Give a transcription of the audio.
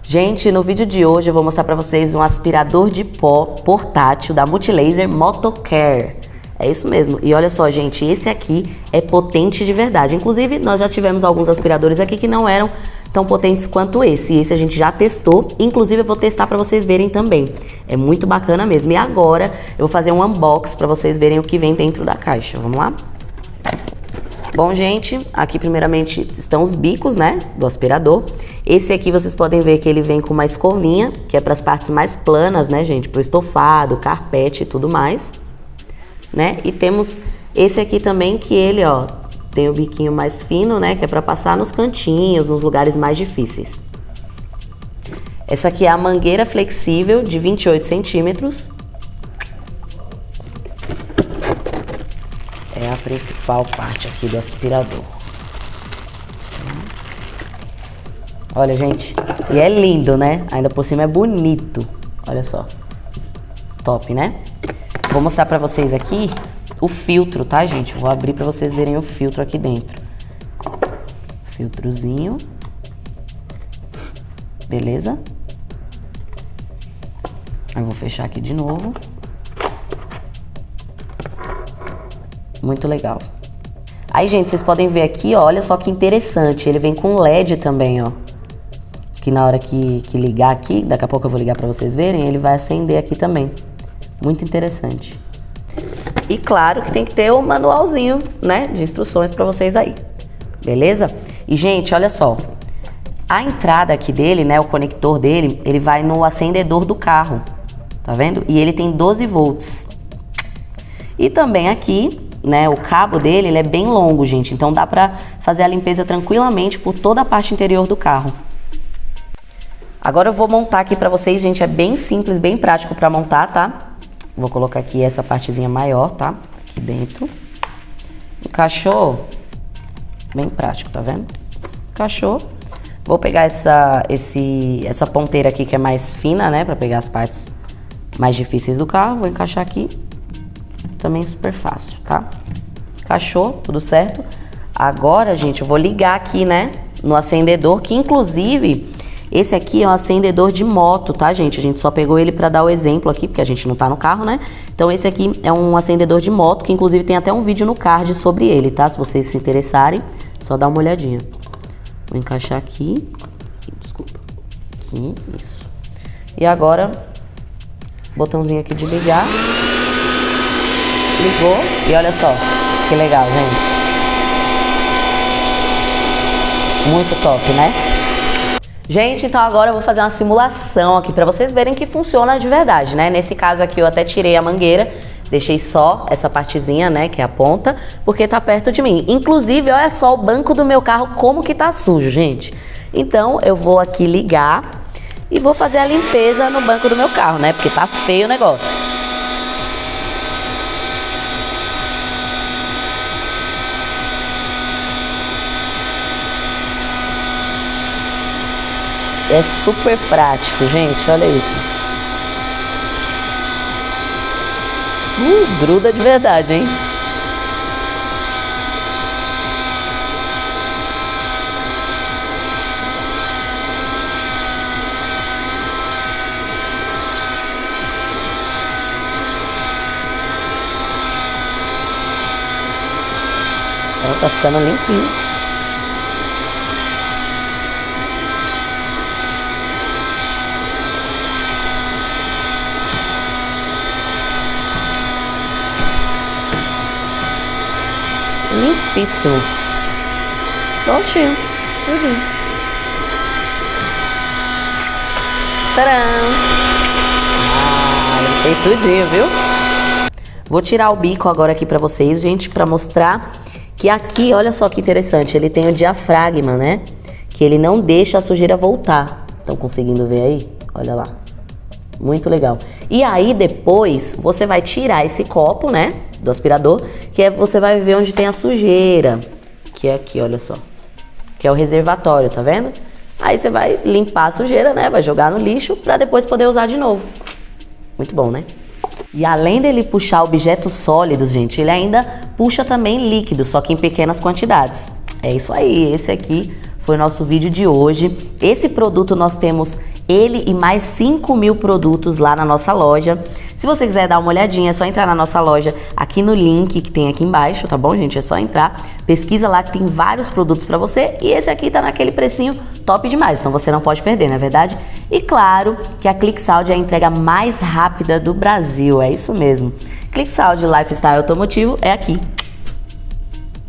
Gente, no vídeo de hoje eu vou mostrar pra vocês um aspirador de pó portátil da Multilaser Motocare. É isso mesmo. E olha só, gente, esse aqui é potente de verdade. Inclusive, nós já tivemos alguns aspiradores aqui que não eram tão potentes quanto esse. E esse a gente já testou. Inclusive, eu vou testar pra vocês verem também. É muito bacana mesmo. E agora, eu vou fazer um unbox pra vocês verem o que vem dentro da caixa. Vamos lá? Bom, gente, aqui primeiramente estão os bicos, né, do aspirador. Esse aqui vocês podem ver que ele vem com uma escovinha, que é para as partes mais planas, né, gente, para o estofado, carpete e tudo mais, né? E temos esse aqui também que ele, ó, tem o biquinho mais fino, né, que é para passar nos cantinhos, nos lugares mais difíceis. Essa aqui é a mangueira flexível de 28 centímetros. É a principal parte aqui do aspirador. Olha, gente, e é lindo, né? Ainda por cima é bonito. Olha só. Top, né? Vou mostrar pra vocês aqui o filtro, tá, gente? Vou abrir pra vocês verem o filtro aqui dentro. Filtrozinho. Beleza? Eu vou fechar aqui de novo. Muito legal. Aí, gente, vocês podem ver aqui, ó, olha só que interessante. Ele vem com LED também, ó. Que na hora que ligar aqui, daqui a pouco eu vou ligar pra vocês verem, ele vai acender aqui também. Muito interessante. E claro que tem que ter o manualzinho, né, de instruções pra vocês aí. Beleza? E, gente, olha só. A entrada aqui dele, né, o conector dele, ele vai no acendedor do carro. Tá vendo? E ele tem 12 volts. E também aqui, né, o cabo dele, ele é bem longo, gente, então dá pra fazer a limpeza tranquilamente por toda a parte interior do carro. Agora eu vou montar aqui pra vocês, gente, é bem simples, bem prático pra montar, tá? Vou colocar aqui essa partezinha maior, tá? Aqui dentro. Encaixou, bem prático, tá vendo? Encaixou. Vou pegar essa ponteira aqui que é mais fina, né, pra pegar as partes mais difíceis do carro, vou encaixar aqui. Também super fácil, tá? Encaixou, tudo certo. Agora, gente, eu vou ligar aqui, né, no acendedor, que inclusive, esse aqui é um acendedor de moto, tá, gente? A gente só pegou ele pra dar o exemplo aqui, porque a gente não tá no carro, né? Então, esse aqui é um acendedor de moto, que inclusive tem até um vídeo no card sobre ele, tá? Se vocês se interessarem, só dá uma olhadinha. Vou encaixar aqui. Desculpa. Aqui, isso. E agora, botãozinho aqui de ligar. Ligou e olha só, que legal, gente. Muito top, né? Gente, então agora eu vou fazer uma simulação aqui pra vocês verem que funciona de verdade, né? Nesse caso aqui eu até tirei a mangueira, deixei só essa partezinha, né, que é a ponta, porque tá perto de mim. Inclusive, olha só o banco do meu carro como que tá sujo, gente. Então eu vou aqui ligar e vou fazer a limpeza no banco do meu carro, né? Porque tá feio o negócio. É super prático, gente, olha isso. Gruda de verdade, hein? Ó, tá ficando limpinho. Limpíssimo. Prontinho. Tcharam! Limpei tudinho, viu? Vou tirar o bico agora aqui pra vocês, gente, pra mostrar que aqui, olha só que interessante, ele tem o diafragma, né? Que ele não deixa a sujeira voltar. Estão conseguindo ver aí? Olha lá. Muito legal. E aí depois você vai tirar esse copo, né, do aspirador, que é, você vai ver onde tem a sujeira, que é aqui, olha só, que é o reservatório, tá vendo? Aí você vai limpar a sujeira, né, vai jogar no lixo pra depois poder usar de novo. Muito bom, né? E além dele puxar objetos sólidos, gente, ele ainda puxa também líquidos, só que em pequenas quantidades. É isso aí, esse aqui foi o nosso vídeo de hoje. Esse produto nós temos Ele e mais 5.000 produtos lá na nossa loja. Se você quiser dar uma olhadinha, é só entrar na nossa loja aqui no link que tem aqui embaixo, tá bom, gente? É só entrar, pesquisa lá que tem vários produtos pra você e esse aqui tá naquele precinho top demais, então você não pode perder, não é verdade? E claro que a ClickSaud é a entrega mais rápida do Brasil, é isso mesmo. ClickSaud Lifestyle Automotivo é aqui.